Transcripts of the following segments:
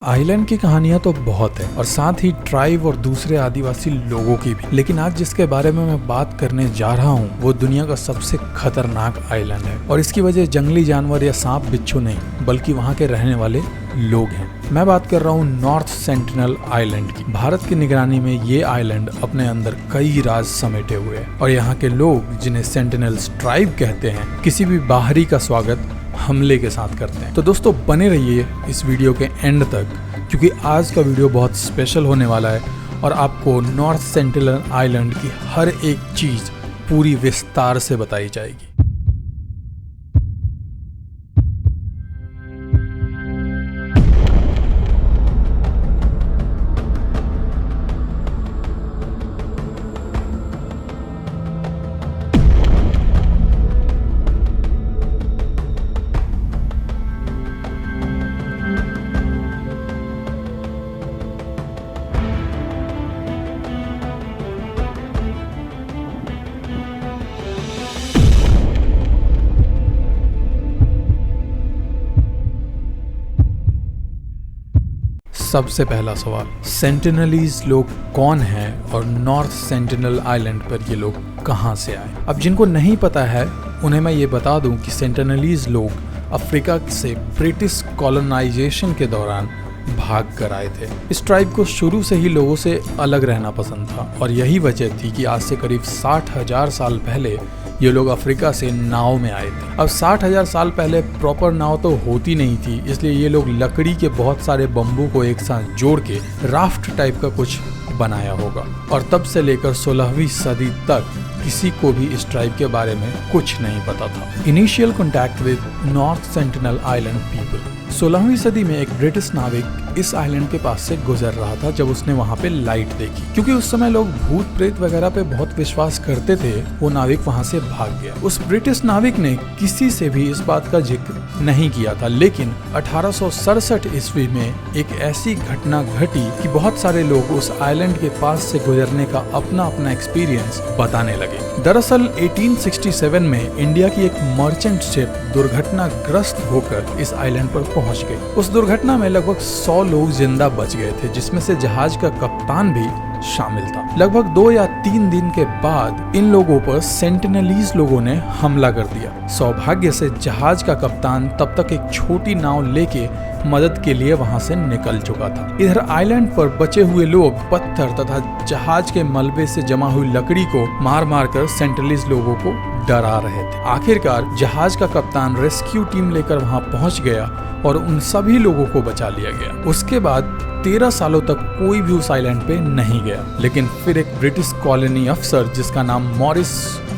Island की कहानियां तो बहुत है और साथ ही ट्राइब और दूसरे आदिवासी लोगों की भी। लेकिन आज जिसके बारे में मैं बात करने जा रहा हूँ वो दुनिया का सबसे खतरनाक आइलैंड है। और इसकी वजह जंगली जानवर या सांप बिच्छू नहीं बल्कि वहाँ के रहने वाले लोग हैं। मैं बात कर रहा हूँ नॉर्थ सेंटिनल आइलैंड की। भारत की निगरानी में ये आइलैंड अपने अंदर कई राज समेटे हुए हैं और यहाँ के लोग जिन्हें सेंटिनल्स ट्राइब कहते हैं किसी भी बाहरी का स्वागत हमले के साथ करते हैं। तो दोस्तों बने रहिए इस वीडियो के एंड तक क्योंकि आज का वीडियो बहुत स्पेशल होने वाला है और आपको नॉर्थ सेंटिनल आइलैंड की हर एक चीज पूरी विस्तार से बताई जाएगी। सबसे पहला सवाल, सेंटिनलीज लोग कौन हैं और नॉर्थ सेंटिनल आइलैंड पर ये लोग कहां से आए? अब जिनको नहीं पता है उन्हें मैं ये बता दूं कि सेंटिनलीज लोग अफ्रीका से ब्रिटिश कॉलोनाइजेशन के दौरान भाग कर आए थे। इस ट्राइब को शुरू से ही लोगों से अलग रहना पसंद था और यही वजह थी कि आज से करीब 60,000 साल पहले ये लोग अफ्रीका से नाव में आए थे। अब 60,000 साल पहले प्रॉपर नाव तो होती नहीं थी, इसलिए ये लोग लकड़ी के बहुत सारे बम्बू को एक साथ जोड़ के राफ्ट टाइप का कुछ बनाया होगा। और तब से लेकर 16वीं सदी तक किसी को भी इस ट्राइब के बारे में कुछ नहीं पता था। Initial contact with North Sentinel Island people. 16वीं सदी में एक ब्रिटिश नाविक इस आइलैंड के पास से गुजर रहा था जब उसने वहाँ पे लाइट देखी। क्योंकि उस समय लोग भूत प्रेत वगैरह पे बहुत विश्वास करते थे, वो नाविक वहाँ से भाग गया। उस ब्रिटिश नाविक ने किसी से भी इस बात का जिक्र नहीं किया था, लेकिन 1867 ईस्वी में एक ऐसी घटना घटी कि बहुत सारे लोग उस आइलैंड के पास से गुजरने का अपना अपना एक्सपीरियंस बताने लगे। दरअसल 1867 में इंडिया की एक मर्चेंट शिप दुर्घटनाग्रस्त होकर इस आइलैंड पर पहुंच गई। उस दुर्घटना में लगभग 100 लोग जिंदा बच गए थे, जिसमें से जहाज का कप्तान भी शामिल था। लगभग 2 या 3 दिन के बाद इन लोगों पर सेंटिनलीज लोगों ने हमला कर दिया। सौभाग्य से जहाज का कप्तान तब तक एक छोटी नाव लेके मदद के लिए वहां से निकल चुका था। इधर आइलैंड पर बचे हुए लोग पत्थर तथा जहाज के मलबे से जमा हुई लकड़ी को मार मार कर सेंटिनलीज लोगों को डरा रहे थे। आखिरकार जहाज का कप्तान रेस्क्यू टीम लेकर वहां पहुंच गया और उन सभी लोगों को बचा लिया गया। उसके बाद 13 सालों तक कोई भी उस आइलैंड पे नहीं गया, लेकिन फिर एक ब्रिटिश कॉलोनी अफसर जिसका नाम मॉरिस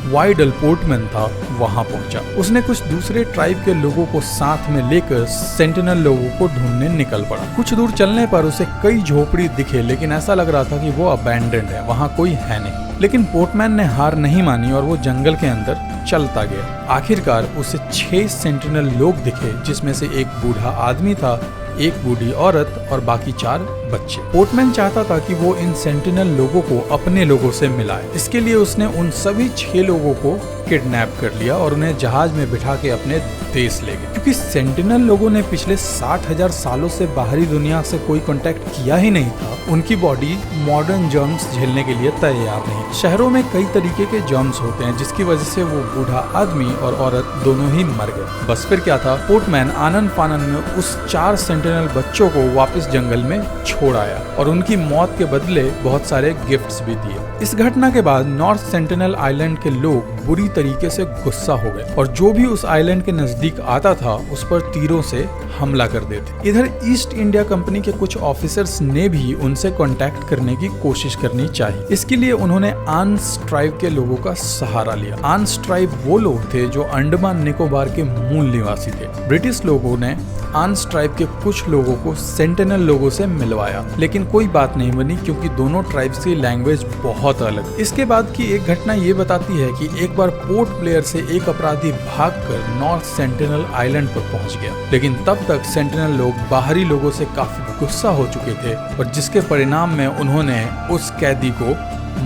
वाइडल पोर्टमैन था वहां पहुंचा। उसने कुछ दूसरे ट्राइब के लोगों को साथ में लेकर सेंटिनल लोगों को ढूंढने निकल पड़ा। कुछ दूर चलने पर उसे कई झोपड़ी दिखे, लेकिन ऐसा लग रहा था कि वो अबैंडन्ड है, वहां कोई है नहीं। लेकिन पोर्टमैन ने हार नहीं मानी और वो जंगल के अंदर चलता गया। आखिरकार उसे 6 सेंटिनल लोग दिखे, जिसमें से एक बूढ़ा आदमी था, एक बूढ़ी औरत और बाकी 4 बच्चे। पोर्टमैन चाहता था कि वो इन सेंटिनल लोगों को अपने लोगों से मिलाए। इसके लिए उसने उन सभी 6 लोगों को किडनैप कर लिया और उन्हें जहाज में बिठा के अपने देश ले गए। क्योंकि सेंटिनल लोगों ने पिछले 60,000 सालों से बाहरी दुनिया से कोई कांटेक्ट किया ही नहीं था, उनकी बॉडी मॉडर्न जर्म्स झेलने के लिए तैयार नहीं। शहरों में कई तरीके के जर्म्स होते हैं, जिसकी वजह से वो बूढ़ा आदमी और औरत दोनों ही मर गए। बस फिर क्या था, पोर्टमैन आनंद फानन में उस 4 सेंटिनल बच्चों को वापस जंगल में छोड़ आया और उनकी मौत के बदले बहुत सारे गिफ्ट्स भी दिए। इस घटना के बाद नॉर्थ सेंटिनल आइलैंड के लोग बुरी तरीके से गुस्सा हो गए और जो भी उस आइलैंड के नजदीक आता था उस पर तीरों से हमला कर देते। इधर ईस्ट इंडिया कंपनी के कुछ ऑफिसर्स ने भी उनसे कांटेक्ट करने की कोशिश करनी चाहिए। इसके लिए उन्होंने आंस ट्राइब के लोगों का सहारा लिया। आंस ट्राइब वो लोग थे जो अंडमान निकोबार के मूल निवासी थे। ब्रिटिश लोगों ने आंस ट्राइब के कुछ लोगों को सेंटिनल लोगों से मिलवाया, लेकिन कोई बात नहीं बनी क्योंकि दोनों ट्राइब्स की लैंग्वेज बहुत अलग। इसके बाद की एक घटना ये बताती है कि एक बार पोर्ट ब्लेयर से एक अपराधी भागकर नॉर्थ सेंटिनल आइलैंड पर पहुंच गया, लेकिन तब तक सेंटिनल लोग बाहरी लोगों से काफी गुस्सा हो चुके थे और जिसके परिणाम में उन्होंने उस कैदी को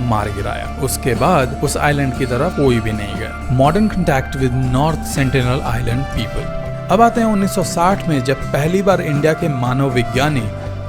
मार गिराया। उसके बाद उस आइलैंड की तरफ कोई भी नहीं गया। Modern contact with North Sentinel Island people. अब आते हैं 1960 में, जब पहली बार इंडिया के मानव विज्ञानी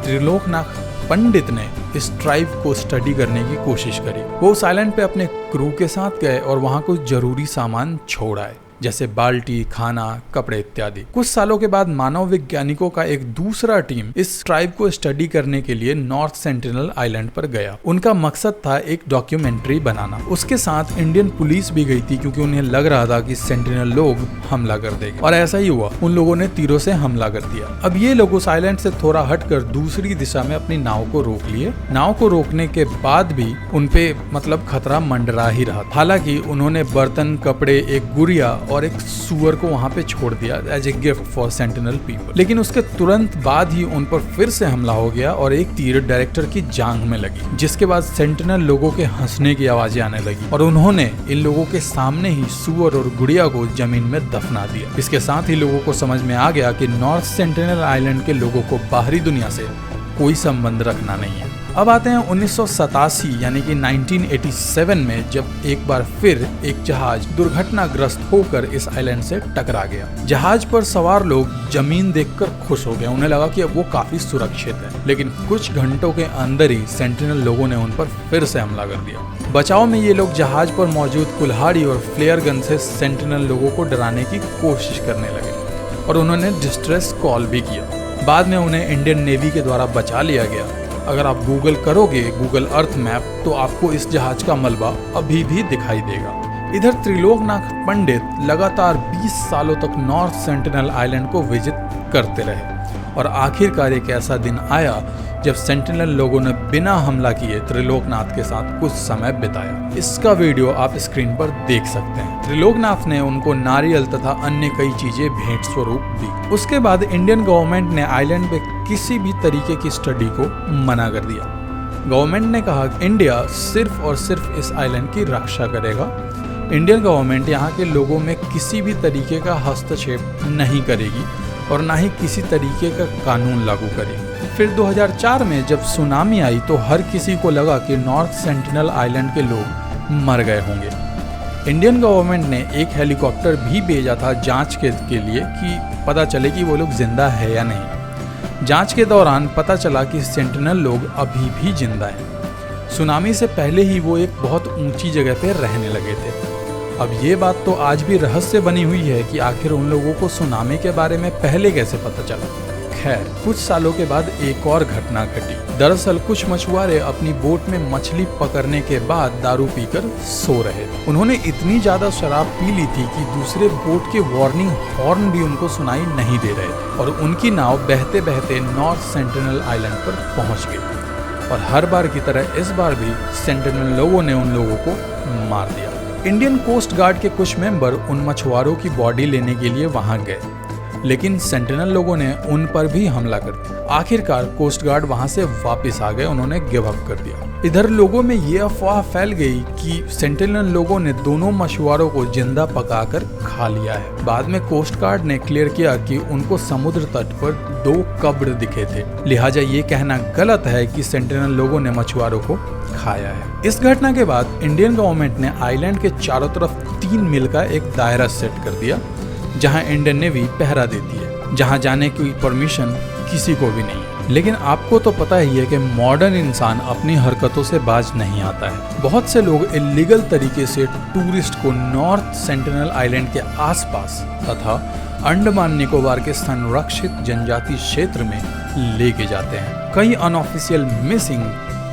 त्रिलोकनाथ पंडित ने इस ट्राइब को स्टडी करने की कोशिश करी। वो उस आइलैंड पे अपने क्रू के साथ गए और वहाँ कुछ जरूरी सामान छोड़ आए, जैसे बाल्टी, खाना, कपड़े इत्यादि। कुछ सालों के बाद मानव वैज्ञानिकों का एक दूसरा टीम इस ट्राइब को स्टडी करने के लिए नॉर्थ सेंटिनल आइलैंड पर गया। उनका मकसद था एक डॉक्यूमेंट्री बनाना। उसके साथ इंडियन पुलिस भी गई थी, क्योंकि उन्हें लग रहा था कि सेंटिनल लोग हमला कर देंगे, और ऐसा ही हुआ। उन लोगों ने तीरों से हमला कर दिया। अब ये लोग उस आइलैंड से थोड़ा हटकर दूसरी दिशा में अपनी नाव को रोक लिए। नाव को रोकने के बाद भी उनपे खतरा मंडरा ही रहा। हालांकि उन्होंने बर्तन, कपड़े, एक गुड़िया और एक सुअर को वहां पे छोड़ दिया as a gift for Sentinel people. लेकिन उसके तुरंत बाद ही उन पर फिर से हमला हो गया और एक तीर डायरेक्टर की जांघ में लगी, जिसके बाद सेंटिनल लोगों के हंसने की आवाजें आने लगी और उन्होंने इन लोगों के सामने ही सुअर और गुड़िया को जमीन में दफना दिया। इसके साथ ही लोगों को समझ में आ गया कि नॉर्थ सेंटिनल आइलैंड के लोगों को बाहरी दुनिया से कोई संबंध रखना नहीं है। अब आते हैं 1987 यानी कि 1987 में, जब एक बार फिर एक जहाज दुर्घटनाग्रस्त होकर इस आइलैंड से टकरा गया। जहाज पर सवार लोग जमीन देखकर खुश हो गए। उन्हें लगा कि अब वो काफी सुरक्षित है। लेकिन कुछ घंटों के अंदर ही सेंटिनल लोगों ने उन पर फिर से हमला कर दिया। बचाव में ये लोग जहाज पर मौजूद कुल्हाड़ी और फ्लेयर गन से सेंटिनल लोगों को डराने की कोशिश करने लगे और उन्होंने डिस्ट्रेस कॉल भी किया। बाद में उन्हें इंडियन नेवी के द्वारा बचा लिया गया। अगर आप गूगल करोगे, गूगल अर्थ मैप, तो आपको इस जहाज का मलबा अभी भी दिखाई देगा। इधर त्रिलोकनाथ पंडित लगातार 20 सालों तक नॉर्थ सेंटिनल आइलैंड को विजिट करते रहे और आखिरकार एक ऐसा दिन आया जब सेंटिनल लोगों ने बिना हमला किए त्रिलोकनाथ के साथ कुछ समय बिताया। इसका वीडियो आप स्क्रीन पर देख सकते हैं। त्रिलोकनाथ ने उनको नारियल तथा अन्य कई चीजें भेंट स्वरूप दी। उसके बाद इंडियन गवर्नमेंट ने आइलैंड पे किसी भी तरीके की स्टडी को मना कर दिया। गवर्नमेंट ने कहा इंडिया सिर्फ और सिर्फ इस आइलैंड की रक्षा करेगा। इंडियन गवर्नमेंट यहाँ के लोगों में किसी भी तरीके का हस्तक्षेप नहीं करेगी और ना ही किसी तरीके का कानून लागू करेगी। फिर 2004 में जब सुनामी आई तो हर किसी को लगा कि नॉर्थ सेंटिनल आइलैंड के लोग मर गए होंगे। इंडियन गवर्नमेंट ने एक हेलीकॉप्टर भी भेजा था जांच के लिए कि पता चले कि वो लोग जिंदा है या नहीं। जांच के दौरान पता चला कि सेंटिनल लोग अभी भी जिंदा हैं। सुनामी से पहले ही वो एक बहुत ऊंची जगह पे रहने लगे थे। अब ये बात तो आज भी रहस्य बनी हुई है कि आखिर उन लोगों को सुनामी के बारे में पहले कैसे पता चला। खैर, कुछ सालों के बाद एक और घटना घटी। दरअसल कुछ मछुआरे अपनी बोट में मछली पकड़ने के बाद दारू पीकर सो रहे थे। उन्होंने इतनी ज्यादा शराब पी ली थी कि दूसरे बोट के वार्निंग हॉर्न भी उनको सुनाई नहीं दे रहे थे और उनकी नाव बहते बहते नॉर्थ सेंटिनल आइलैंड पर पहुंच गई। और हर बार की तरह इस बार भी सेंटिनल लोगों ने उन लोगों को मार दिया। इंडियन कोस्ट गार्ड के कुछ मेंबर उन मछुआरों की बॉडी लेने के लिए वहां गए, लेकिन सेंटिनल लोगों ने उन पर भी हमला कर दिया। आखिरकार कोस्ट गार्ड वहां से वापस आ गए, उन्होंने गिव अप कर दिया। इधर लोगों में ये अफवाह फैल गई कि सेंटिनल लोगों ने दोनों मछुआरों को जिंदा पकाकर खा लिया है। बाद में कोस्ट गार्ड ने क्लियर किया कि उनको समुद्र तट पर 2 कब्र दिखे थे, लिहाजा ये कहना गलत है कि सेंटिनल लोगों ने मछुआरों को खाया है। इस घटना के बाद इंडियन गवर्नमेंट ने आइलैंड के चारों तरफ 3 मील का एक दायरा सेट कर दिया, जहां इंडियन नेवी पहरा देती है, जहां जाने की परमिशन किसी को भी नहीं है। लेकिन आपको तो पता ही है कि मॉडर्न इंसान अपनी हरकतों से बाज नहीं आता है। बहुत से लोग इलीगल तरीके से टूरिस्ट को नॉर्थ सेंटिनल आइलैंड के आसपास तथा अंडमान निकोबार के संरक्षित जनजाति क्षेत्र में लेके जाते हैं। कई अनऑफिशियल मिसिंग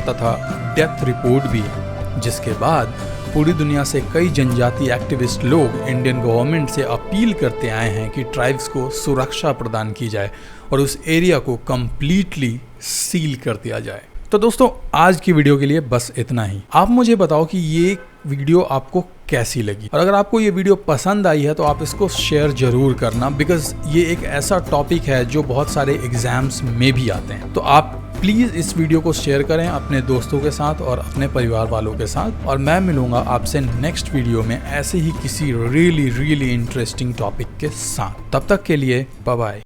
तथा डेथ रिपोर्ट भी है, जिसके बाद पूरी दुनिया से कई जनजाति एक्टिविस्ट लोग इंडियन गवर्नमेंट से अपील करते आए हैं कि ट्राइब्स को सुरक्षा प्रदान की जाए और उस एरिया को कंप्लीटली सील कर दिया जाए। तो दोस्तों, आज की वीडियो के लिए बस इतना ही। आप मुझे बताओ कि ये वीडियो आपको कैसी लगी, और अगर आपको ये वीडियो पसंद आई है तो आप इसको शेयर जरूर करना, बिकॉज ये एक ऐसा टॉपिक है जो बहुत सारे एग्जाम्स में भी आते हैं। तो आप प्लीज़ इस वीडियो को शेयर करें अपने दोस्तों के साथ और अपने परिवार वालों के साथ, और मैं मिलूंगा आपसे नेक्स्ट वीडियो में ऐसे ही किसी रियली इंटरेस्टिंग टॉपिक के साथ। तब तक के लिए बाय बाय।